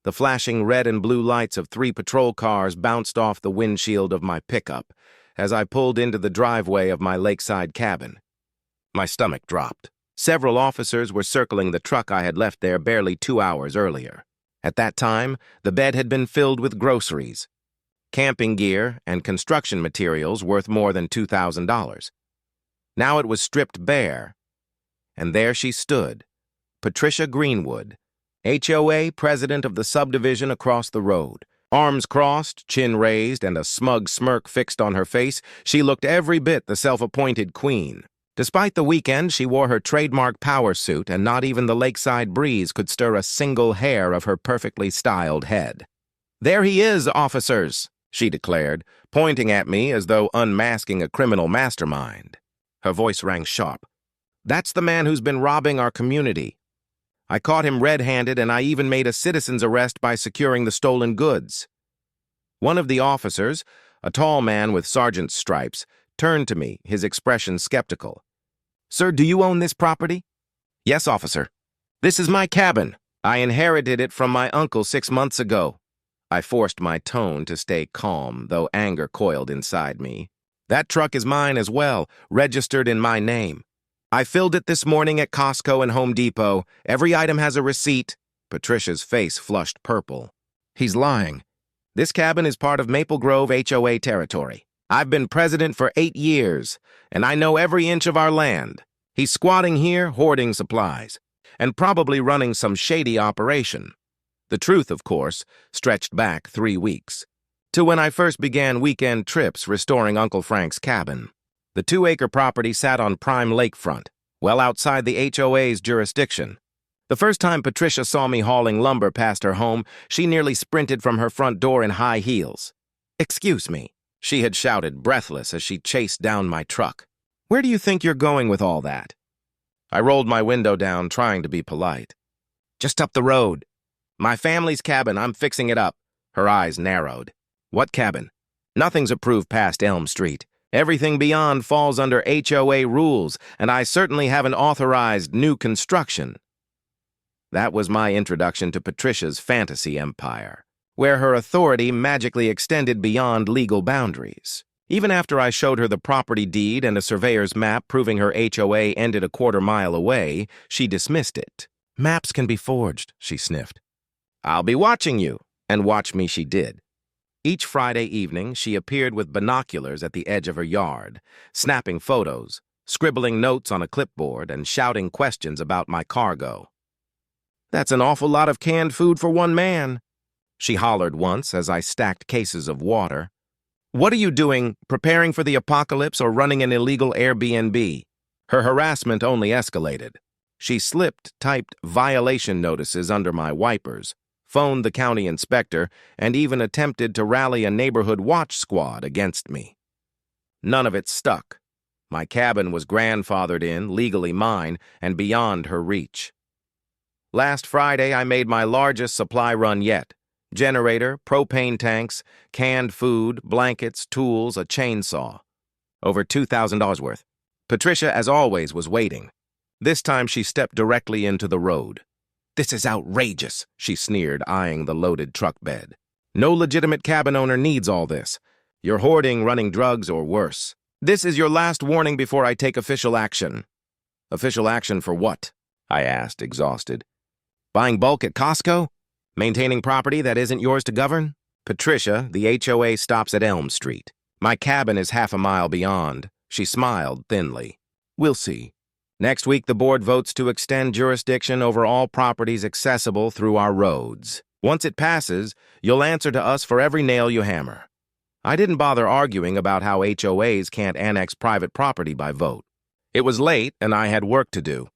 The flashing red and blue lights of 3 patrol cars bounced off the windshield of my pickup as I pulled into the driveway of my lakeside cabin. My stomach dropped. Several officers were circling the truck I had left there barely 2 hours earlier. At that time, the bed had been filled with groceries, camping gear, and construction materials worth more than $2,000. Now it was stripped bare, and there she stood, Patricia Greenwood, HOA president of the subdivision across the road. Arms crossed, chin raised, and a smug smirk fixed on her face, she looked every bit the self-appointed queen. Despite the weekend, she wore her trademark power suit, and not even the lakeside breeze could stir a single hair of her perfectly styled head. "There he is, officers," she declared, pointing at me as though unmasking a criminal mastermind. Her voice rang sharp. "That's the man who's been robbing our community. I caught him red-handed, and I even made a citizen's arrest by securing the stolen goods." One of the officers, a tall man with sergeant's stripes, turned to me, his expression skeptical. "Sir, do you own this property?" "Yes, officer. This is my cabin. I inherited it from my uncle 6 months ago." I forced my tone to stay calm, though anger coiled inside me. "That truck is mine as well, registered in my name. I filled it this morning at Costco and Home Depot. Every item has a receipt." Patricia's face flushed purple. "He's lying. This cabin is part of Maple Grove HOA territory. I've been president for 8 years, and I know every inch of our land. He's squatting here, hoarding supplies, and probably running some shady operation." The truth, of course, stretched back 3 weeks, to when I first began weekend trips restoring Uncle Frank's cabin. The 2-acre property sat on prime lakefront, well outside the HOA's jurisdiction. The first time Patricia saw me hauling lumber past her home, she nearly sprinted from her front door in high heels. "Excuse me," she had shouted, breathless, as she chased down my truck. "Where do you think you're going with all that?" I rolled my window down, trying to be polite. "Just up the road. My family's cabin, I'm fixing it up." Her eyes narrowed. "What cabin?" "Nothing's approved past Elm Street. Everything beyond falls under HOA rules, and I certainly haven't authorized new construction." That was my introduction to Patricia's fantasy empire, where her authority magically extended beyond legal boundaries. Even after I showed her the property deed and a surveyor's map proving her HOA ended a quarter-mile away, she dismissed it. "Maps can be forged," she sniffed. "I'll be watching you," and watch me she did. Each Friday evening, she appeared with binoculars at the edge of her yard, snapping photos, scribbling notes on a clipboard, and shouting questions about my cargo. "That's an awful lot of canned food for one man," she hollered once as I stacked cases of water. "What are you doing, preparing for the apocalypse or running an illegal Airbnb?" Her harassment only escalated. She typed violation notices under my wipers, phoned the county inspector, and even attempted to rally a neighborhood watch squad against me. None of it stuck. My cabin was grandfathered in, legally mine, and beyond her reach. Last Friday, I made my largest supply run yet. Generator, propane tanks, canned food, blankets, tools, a chainsaw. Over $2,000 worth. Patricia, as always, was waiting. This time she stepped directly into the road. "This is outrageous," she sneered, eyeing the loaded truck bed. "No legitimate cabin owner needs all this. You're hoarding, running drugs, or worse. This is your last warning before I take official action." "Official action for what?" I asked, exhausted. "Buying bulk at Costco? Maintaining property that isn't yours to govern?" "Patricia, the HOA stops at Elm Street. My cabin is half a mile beyond." She smiled thinly. "We'll see. Next week, the board votes to extend jurisdiction over all properties accessible through our roads. Once it passes, you'll answer to us for every nail you hammer." I didn't bother arguing about how HOAs can't annex private property by vote. It was late, and I had work to do.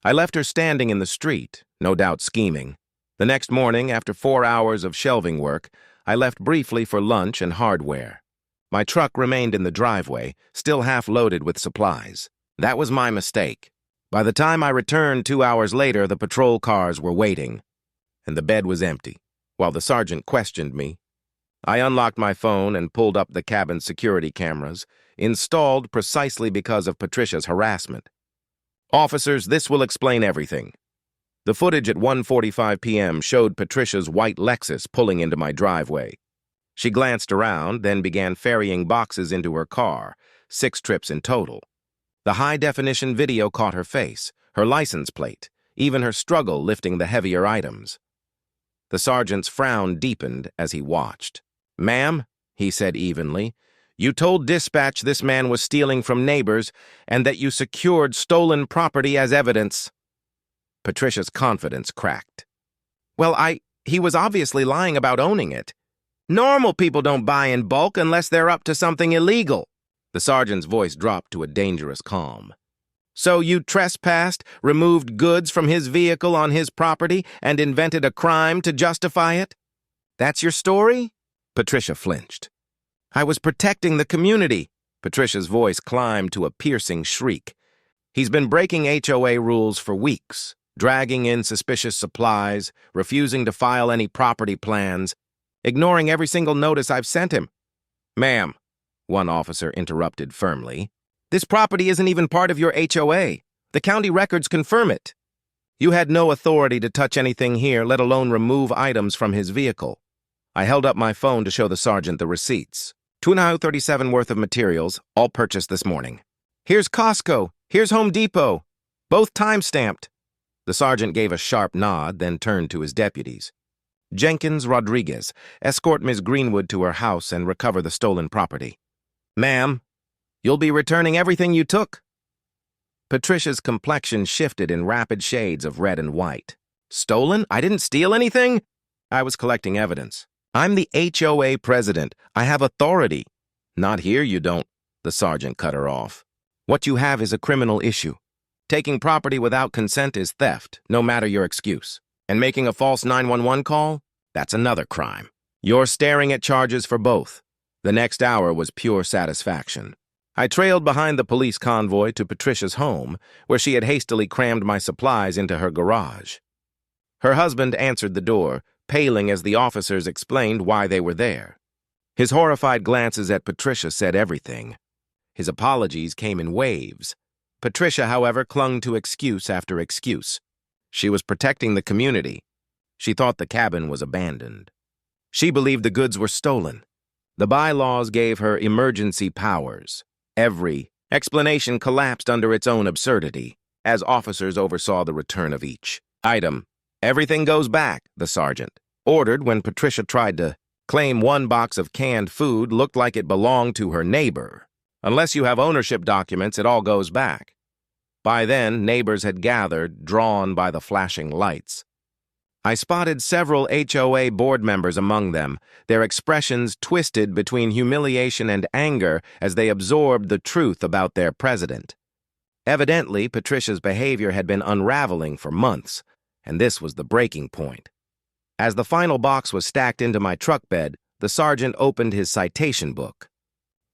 I left her standing in the street, no doubt scheming. The next morning, after 4 hours of shelving work, I left briefly for lunch and hardware. My truck remained in the driveway, still half loaded with supplies. That was my mistake. By the time I returned 2 hours later, the patrol cars were waiting, and the bed was empty. While the sergeant questioned me, I unlocked my phone and pulled up the cabin's security cameras, installed precisely because of Patricia's harassment. "Officers, this will explain everything. The footage at 1:45 p.m. showed Patricia's white Lexus pulling into my driveway. She glanced around, then began ferrying boxes into her car, 6 trips in total. The high-definition video caught her face, her license plate, even her struggle lifting the heavier items. The sergeant's frown deepened as he watched. "Ma'am," he said evenly, "you told dispatch this man was stealing from neighbors and that you secured stolen property as evidence." Patricia's confidence cracked. "Well, he was obviously lying about owning it. Normal people don't buy in bulk unless they're up to something illegal." The sergeant's voice dropped to a dangerous calm. "So you trespassed, removed goods from his vehicle on his property, and invented a crime to justify it? That's your story?" Patricia flinched. "I was protecting the community." Patricia's voice climbed to a piercing shriek. "He's been breaking HOA rules for weeks, dragging in suspicious supplies, refusing to file any property plans, ignoring every single notice I've sent him." "Ma'am," one officer interrupted firmly, "this property isn't even part of your HOA. The county records confirm it. You had no authority to touch anything here, let alone remove items from his vehicle." I held up my phone to show the sergeant the receipts. $237 worth of materials, all purchased this morning. "Here's Costco, here's Home Depot, both time-stamped." The sergeant gave a sharp nod, then turned to his deputies. "Jenkins, Rodriguez, escort Ms. Greenwood to her house and recover the stolen property." "Ma'am, you'll be returning everything you took." Patricia's complexion shifted in rapid shades of red and white. "Stolen? I didn't steal anything." "I was collecting evidence. I'm the HOA president. I have authority." "Not here, you don't," the sergeant cut her off. "What you have is a criminal issue. Taking property without consent is theft, no matter your excuse. And making a false 911 call? That's another crime. You're staring at charges for both." The next hour was pure satisfaction. I trailed behind the police convoy to Patricia's home, where she had hastily crammed my supplies into her garage. Her husband answered the door, paling as the officers explained why they were there. His horrified glances at Patricia said everything. His apologies came in waves. Patricia, however, clung to excuse after excuse. She was protecting the community. She thought the cabin was abandoned. She believed the goods were stolen. The bylaws gave her emergency powers. Every explanation collapsed under its own absurdity, as officers oversaw the return of each item. "Everything goes back," the sergeant ordered when Patricia tried to claim one box of canned food looked like it belonged to her neighbor. "Unless you have ownership documents, it all goes back." By then, neighbors had gathered, drawn by the flashing lights. I spotted several HOA board members among them, their expressions twisted between humiliation and anger as they absorbed the truth about their president. Evidently, Patricia's behavior had been unraveling for months, and this was the breaking point. As the final box was stacked into my truck bed, the sergeant opened his citation book.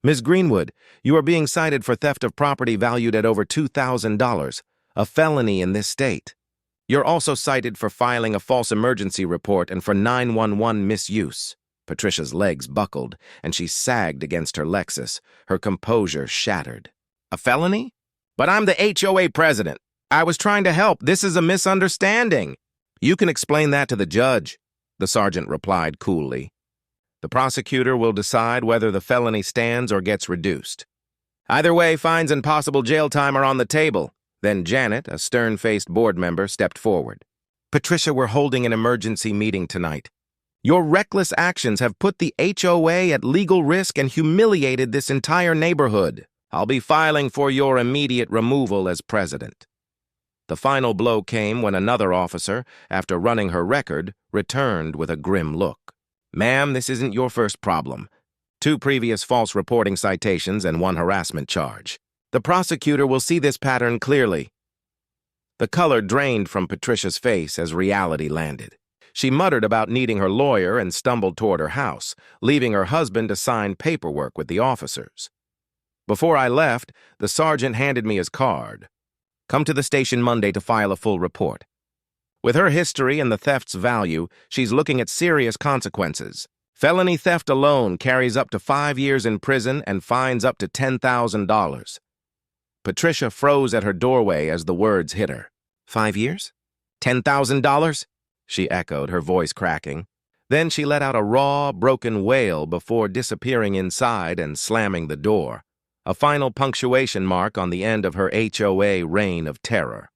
"Ms. Greenwood, you are being cited for theft of property valued at over $2,000, a felony in this state. You're also cited for filing a false emergency report and for 911 misuse." Patricia's legs buckled, and she sagged against her Lexus, her composure shattered. "A felony? But I'm the HOA president. I was trying to help. This is a misunderstanding." "You can explain that to the judge," the sergeant replied coolly. "The prosecutor will decide whether the felony stands or gets reduced. Either way, fines and possible jail time are on the table." Then Janet, a stern-faced board member, stepped forward. "Patricia, we're holding an emergency meeting tonight. Your reckless actions have put the HOA at legal risk and humiliated this entire neighborhood. I'll be filing for your immediate removal as president." The final blow came when another officer, after running her record, returned with a grim look. "Ma'am, this isn't your first problem. 2 previous false reporting citations and 1 harassment charge. The prosecutor will see this pattern clearly." The color drained from Patricia's face as reality landed. She muttered about needing her lawyer and stumbled toward her house, leaving her husband to sign paperwork with the officers. Before I left, the sergeant handed me his card. "Come to the station Monday to file a full report. With her history and the theft's value, she's looking at serious consequences. Felony theft alone carries up to 5 years in prison and fines up to $10,000. Patricia froze at her doorway as the words hit her. 5 years? $10,000? She echoed, her voice cracking. Then she let out a raw, broken wail before disappearing inside and slamming the door, a final punctuation mark on the end of her HOA reign of terror.